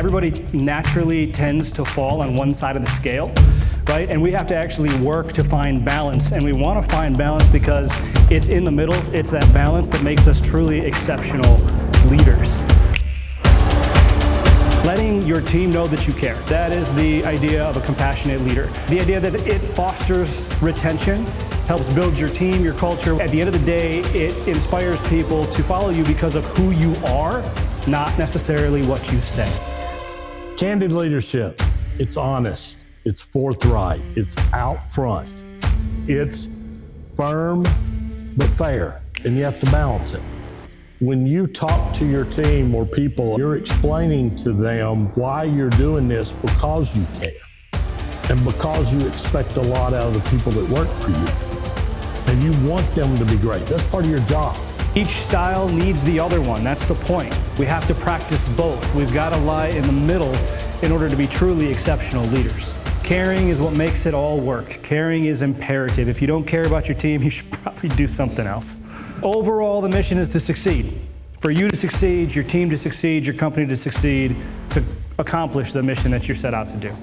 everybody naturally tends to fall on one side of the scale, right? And we have to actually work to find balance. And we want to find balance because it's in the middle. It's that balance that makes us truly exceptional leaders. Letting your team know that you care. That is the idea of a compassionate leader. The idea that it fosters retention, helps build your team, your culture. At the end of the day, it inspires people to follow you because of who you are, not necessarily what you say. Candid leadership. It's honest. It's forthright. It's out front. It's firm but fair, and you have to balance it. When you talk to your team or people, you're explaining to them why you're doing this because you care and because you expect a lot out of the people that work for you. And you want them to be great. That's part of your job. Each style needs the other one. That's the point. We have to practice both. We've got to lie in the middle in order to be truly exceptional leaders. Caring is what makes it all work. Caring is imperative. If you don't care about your team, you should probably do something else. Overall, the mission is to succeed. For you to succeed, your team to succeed, your company to succeed, to accomplish the mission that you're set out to do.